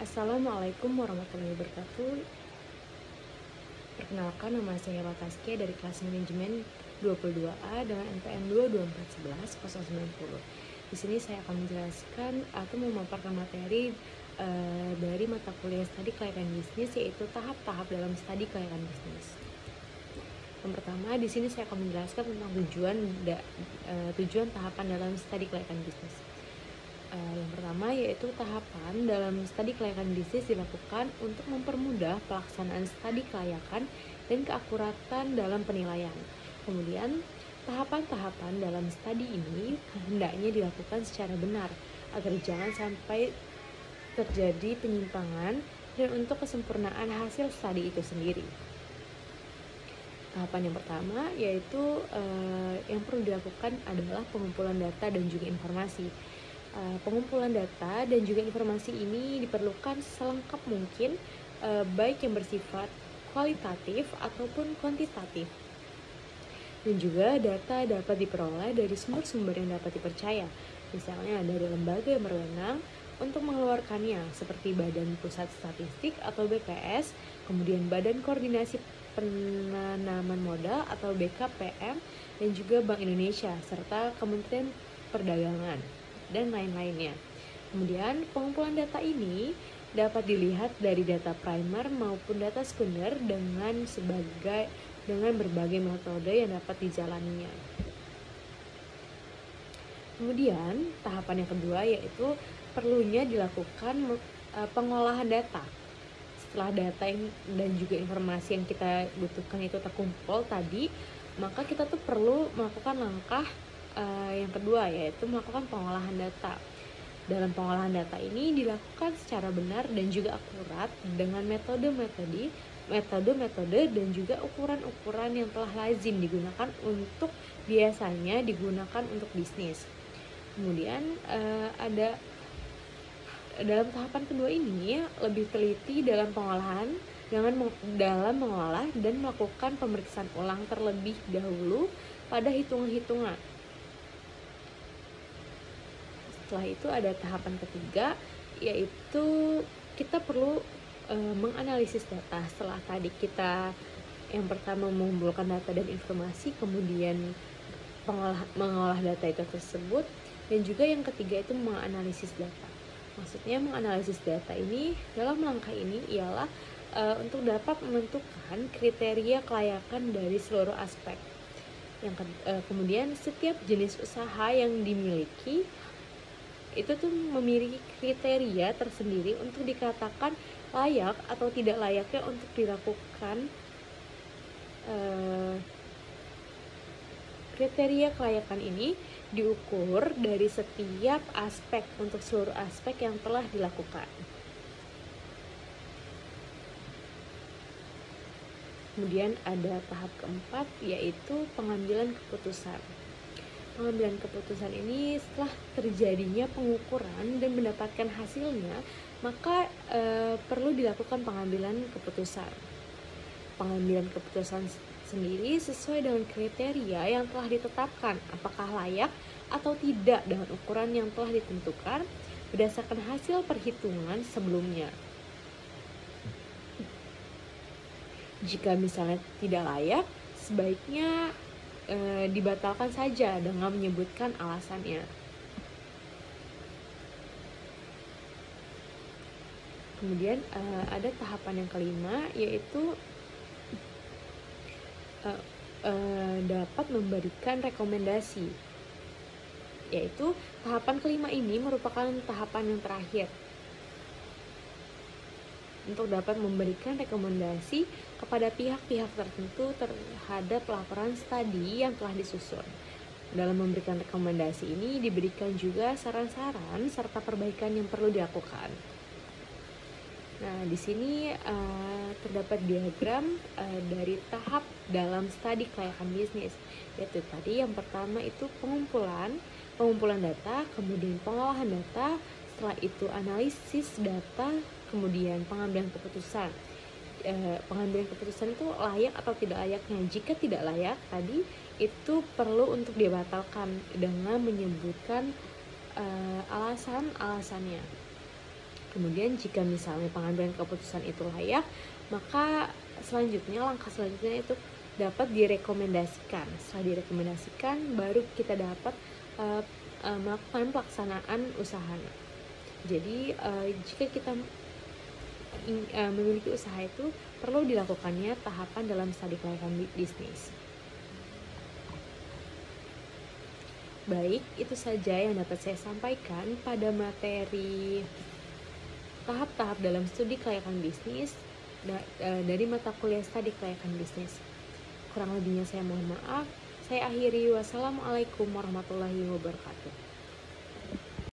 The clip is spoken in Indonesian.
Assalamualaikum warahmatullahi wabarakatuh. Perkenalkan, nama saya Lataskia dari kelas manajemen 22A dengan NPM 22411-090. Di sini saya akan menjelaskan atau memaparkan materi dari mata kuliah studi kelayakan bisnis, yaitu tahap-tahap dalam studi kelayakan bisnis. Yang pertama, di sini saya akan menjelaskan tentang tujuan tahapan dalam studi kelayakan bisnis. Yang pertama yaitu tahapan dalam studi kelayakan bisnis dilakukan untuk mempermudah pelaksanaan studi kelayakan dan keakuratan dalam penilaian. Kemudian, tahapan-tahapan dalam studi ini hendaknya dilakukan secara benar agar jangan sampai terjadi penyimpangan dan untuk kesempurnaan hasil studi itu sendiri. Tahapan yang pertama yaitu yang perlu dilakukan adalah pengumpulan data dan juga informasi. Pengumpulan data dan juga informasi ini diperlukan selengkap mungkin, baik yang bersifat kualitatif ataupun kuantitatif. Dan juga data dapat diperoleh dari sumber-sumber yang dapat dipercaya, misalnya dari lembaga yang berwenang untuk mengeluarkannya seperti Badan Pusat Statistik atau BPS, kemudian Badan Koordinasi Penanaman Modal atau BKPM, dan juga Bank Indonesia serta Kementerian Perdagangan dan lain-lainnya. Kemudian pengumpulan data ini dapat dilihat dari data primer maupun data sekunder dengan berbagai metode yang dapat dijalaninya. Kemudian tahapan yang kedua yaitu perlunya dilakukan pengolahan data. Setelah data dan juga informasi yang kita butuhkan itu terkumpul tadi, maka kita tuh perlu melakukan langkah yang kedua yaitu melakukan pengolahan data. Dalam pengolahan data ini dilakukan secara benar dan juga akurat dengan metode-metode dan juga ukuran-ukuran yang telah lazim digunakan biasanya digunakan untuk bisnis. Kemudian ada dalam tahapan kedua ini lebih teliti dalam pengolahan dalam mengolah dan melakukan pemeriksaan ulang terlebih dahulu pada hitungan-hitungan. Setelah itu ada tahapan ketiga yaitu kita perlu menganalisis data. Setelah tadi kita yang pertama mengumpulkan data dan informasi, kemudian mengolah data itu tersebut, dan juga yang ketiga itu menganalisis data. Maksudnya menganalisis data ini dalam langkah ini ialah untuk dapat menentukan kriteria kelayakan dari seluruh aspek. Kemudian setiap jenis usaha yang dimiliki itu tuh memiliki kriteria tersendiri untuk dikatakan layak atau tidak layaknya untuk dilakukan. Kriteria kelayakan ini diukur dari setiap aspek untuk seluruh aspek yang telah dilakukan. Kemudian ada tahap keempat yaitu pengambilan keputusan. Pengambilan keputusan ini setelah terjadinya pengukuran dan mendapatkan hasilnya, maka perlu dilakukan pengambilan keputusan. Pengambilan keputusan sendiri sesuai dengan kriteria yang telah ditetapkan, apakah layak atau tidak dengan ukuran yang telah ditentukan berdasarkan hasil perhitungan sebelumnya. Jika misalnya tidak layak, sebaiknya dibatalkan saja dengan menyebutkan alasannya. Kemudian ada tahapan yang kelima yaitu dapat memberikan rekomendasi. Yaitu tahapan kelima ini merupakan tahapan yang terakhir untuk dapat memberikan rekomendasi kepada pihak-pihak tertentu terhadap laporan studi yang telah disusun. Dalam memberikan rekomendasi ini diberikan juga saran-saran serta perbaikan yang perlu dilakukan. Nah, di sini terdapat diagram dari tahap dalam studi kelayakan bisnis. Yaitu tadi yang pertama itu pengumpulan data, kemudian pengolahan data, setelah itu analisis data, kemudian pengambilan keputusan. Pengambilan keputusan itu layak atau tidak layaknya. Jika tidak layak tadi itu perlu untuk dibatalkan dengan menyebutkan alasan-alasannya. Kemudian jika misalnya pengambilan keputusan itu layak, maka langkah selanjutnya itu dapat direkomendasikan. Setelah direkomendasikan, baru kita dapat melakukan pelaksanaan usahanya. Jadi jika kita memiliki usaha itu, perlu dilakukannya tahapan dalam studi kelayakan bisnis. Baik, itu saja yang dapat saya sampaikan pada materi tahap-tahap dalam studi kelayakan bisnis dari mata kuliah studi kelayakan bisnis. Kurang lebihnya saya mohon maaf. Saya akhiri. Wassalamualaikum warahmatullahi wabarakatuh.